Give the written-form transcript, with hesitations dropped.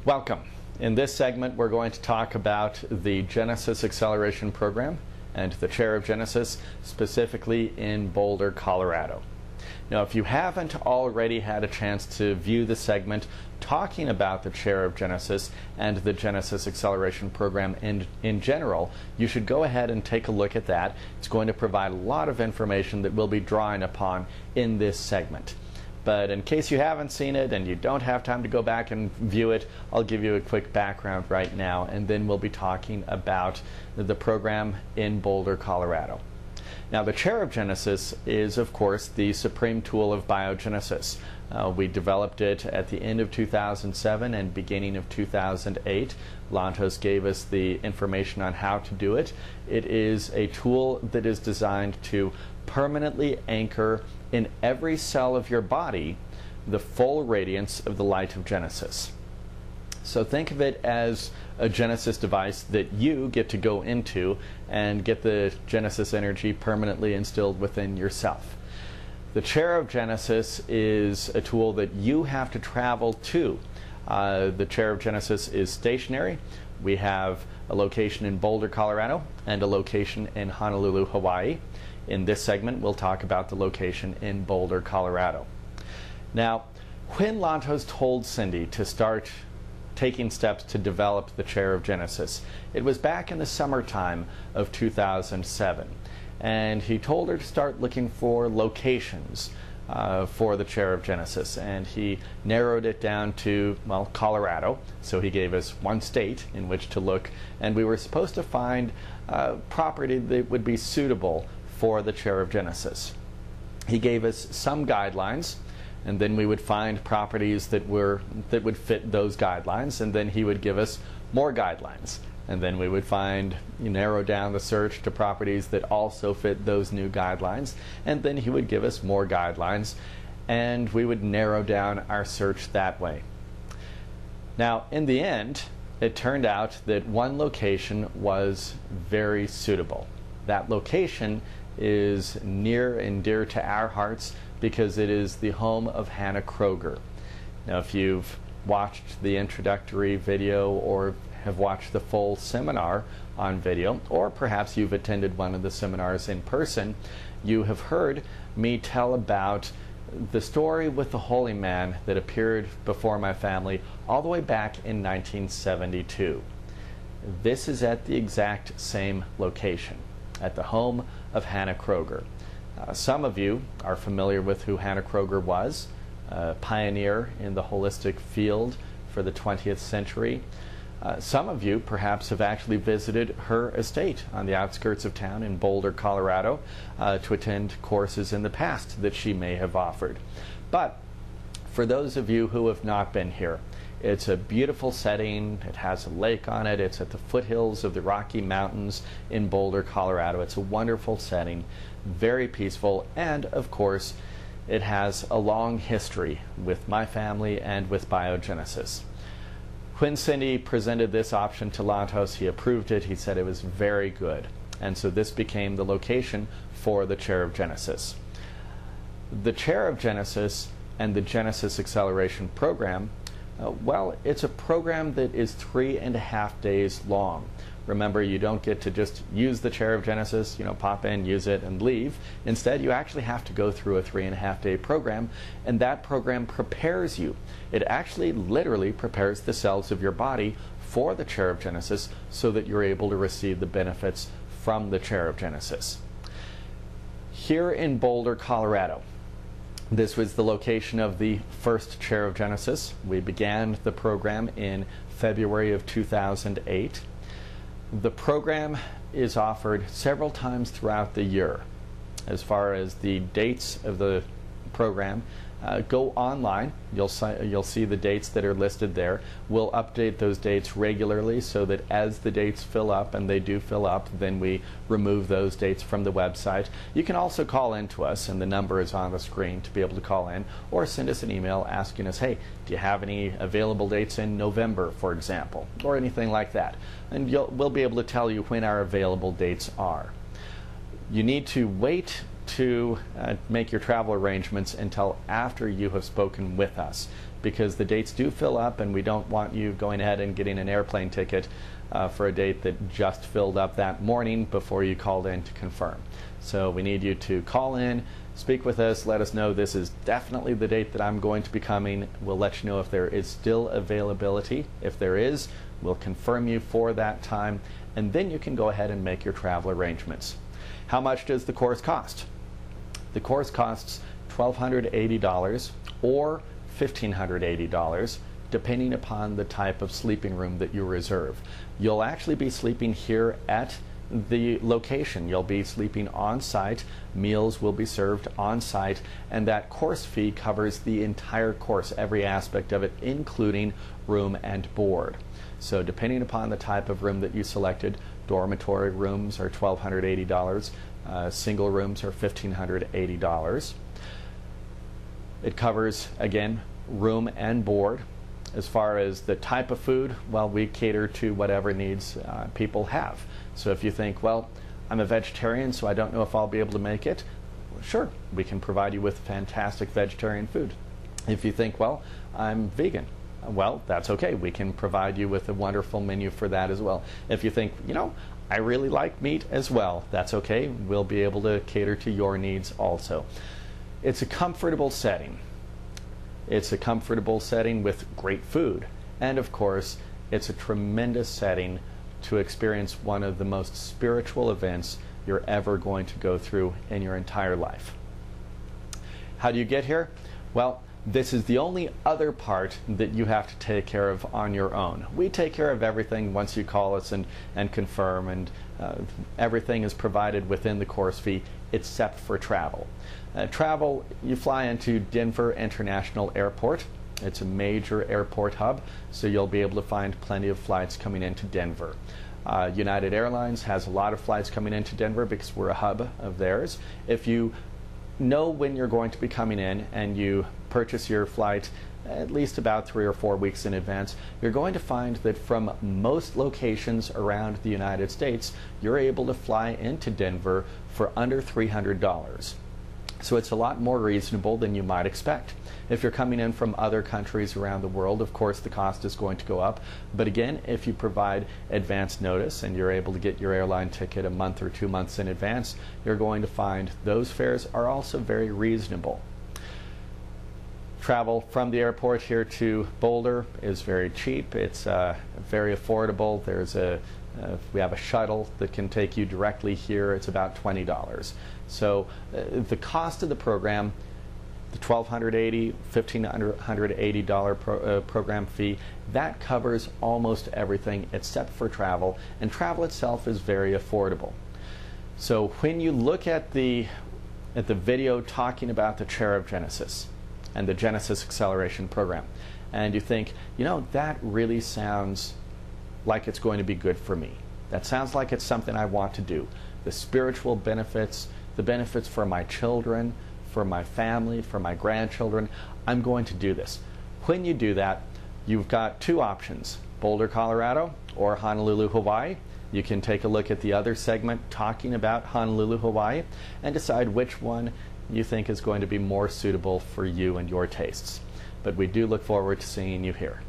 Welcome. In this segment, we're going to talk about the Genesis Acceleration Program and the Chair of Genesis, specifically in Boulder, Colorado. Now, if you haven't already had a chance to view the segment talking about the Chair of Genesis and the Genesis Acceleration Program in general, you should go ahead and take a look at that. It's going to provide a lot of information that we'll be drawing upon in this segment. But in case you haven't seen it and you don't have time to go back and view it, I'll give you a quick background right now, and then we'll be talking about the program in Boulder, Colorado. Now, the Chair of Genesis is, of course, the supreme tool of biogenesis. We developed it at the end of 2007 and beginning of 2008. Lantos gave us the information on how to do it. It is a tool that is designed to permanently anchor in every cell of your body the full radiance of the light of Genesis. So think of it as a Genesis device that you get to go into and get the Genesis energy permanently instilled within yourself. The Chair of Genesis is a tool that you have to travel to. The Chair of Genesis is stationary. We have a location in Boulder, Colorado, and a location in Honolulu, Hawaii. In this segment, we'll talk about the location in Boulder, Colorado. Now, when Lantos told Cindy to start taking steps to develop the Chair of Genesis, it was back in the summertime of 2007. And he told her to start looking for locations for the Chair of Genesis. And he narrowed it down to, well, Colorado. So he gave us one state in which to look. And we were supposed to find property that would be suitable for the Chair of Genesis. He gave us some guidelines, and then we would find properties that would fit those guidelines, and then he would give us more guidelines. And then we would narrow down the search to properties that also fit those new guidelines, and then he would give us more guidelines, and we would narrow down our search that way. Now, in the end, it turned out that one location was very suitable. That location is near and dear to our hearts because it is the home of Hanna Kroeger. Now, if you've watched the introductory video or have watched the full seminar on video, or perhaps you've attended one of the seminars in person, you have heard me tell about the story with the holy man that appeared before my family all the way back in 1972. This is at the exact same location, at the home of Hanna Kroeger. Some of you are familiar with who Hanna Kroeger was, a pioneer in the holistic field for the 20th century. Some of you perhaps have actually visited her estate on the outskirts of town in Boulder, Colorado, to attend courses in the past that she may have offered. But for those of you who have not been here, it's a beautiful setting. It has a lake on it. It's at the foothills of the Rocky Mountains in Boulder, Colorado. It's a wonderful setting, very peaceful, and of course, it has a long history with my family and with biogenesis. When Cindy presented this option to Lantos, he approved it. He said it was very good. And so this became the location for the Chair of Genesis. The Chair of Genesis and the Genesis Acceleration Program, well, it's a program that is 3.5 days long. Remember, you don't get to just use the Chair of Genesis, pop in, use it, and leave. Instead, you actually have to go through a 3.5 day program, and that program prepares you. It actually literally prepares the cells of your body for the Chair of Genesis so that you're able to receive the benefits from the Chair of Genesis. Here in Boulder, Colorado, this was the location of the first Chair of Genesis. We began the program in February of 2008. The program is offered several times throughout the year. As far as the dates of the program, go online. You'll see the dates that are listed there. We'll update those dates regularly so that as the dates fill up, and they do fill up, then we remove those dates from the website. You can also call in to us, and the number is on the screen to be able to call in, or send us an email asking us, hey, do you have any available dates in November, for example, or anything like that. And we'll be able to tell you when our available dates are. You need to wait to make your travel arrangements until after you have spoken with us, because the dates do fill up, and we don't want you going ahead and getting an airplane ticket for a date that just filled up that morning before you called in to confirm. So we need you to call in, speak with us, let us know this is definitely the date that I'm going to be coming. We'll let you know if there is still availability. If there is, we'll confirm you for that time, and then you can go ahead and make your travel arrangements. How much does the course cost? The course costs $1,280 or $1,580, depending upon the type of sleeping room that you reserve. You'll actually be sleeping here at the location. You'll be sleeping on site, meals will be served on site, and that course fee covers the entire course, every aspect of it, including room and board. So depending upon the type of room that you selected, dormitory rooms are $1,280, single rooms are $1,580. It covers, again, room and board. As far as the type of food, well, we cater to whatever needs people have. So if you think, well, I'm a vegetarian, so I don't know if I'll be able to make it, sure, we can provide you with fantastic vegetarian food. If you think, well, I'm vegan, well, that's okay. We can provide you with a wonderful menu for that as well. If you think, you know, I really like meat as well, that's okay. We'll be able to cater to your needs also. It's a comfortable setting. It's a comfortable setting with great food. And of course, it's a tremendous setting to experience one of the most spiritual events you're ever going to go through in your entire life. How do you get here? Well, this is the only other part that you have to take care of on your own. We take care of everything once you call us and confirm, and everything is provided within the course fee except for travel. Travel, you fly into Denver International Airport. It's a major airport hub, so you'll be able to find plenty of flights coming into Denver. United Airlines has a lot of flights coming into Denver because we're a hub of theirs. If you know when you're going to be coming in and you purchase your flight at least about 3 or 4 weeks in advance, you're going to find that from most locations around the United States, you're able to fly into Denver for under $300. So it's a lot more reasonable than you might expect. If you're coming in from other countries around the world, of course the cost is going to go up. But again, if you provide advance notice and you're able to get your airline ticket a month or 2 months in advance, you're going to find those fares are also very reasonable. Travel from the airport here to Boulder is very cheap. It's very affordable. We have a shuttle that can take you directly here. It's about $20. So the cost of the program, the $1,280, $1,580 program fee, that covers almost everything except for travel, and travel itself is very affordable. So when you look at the video talking about the Chair of Genesis and the Genesis Acceleration Program, and you think, you know, that really sounds like it's going to be good for me. That sounds like it's something I want to do. The spiritual benefits, the benefits for my children, for my family, for my grandchildren, I'm going to do this. When you do that, you've got two options, Boulder, Colorado, or Honolulu, Hawaii. You can take a look at the other segment talking about Honolulu, Hawaii, and decide which one you think is going to be more suitable for you and your tastes. But we do look forward to seeing you here.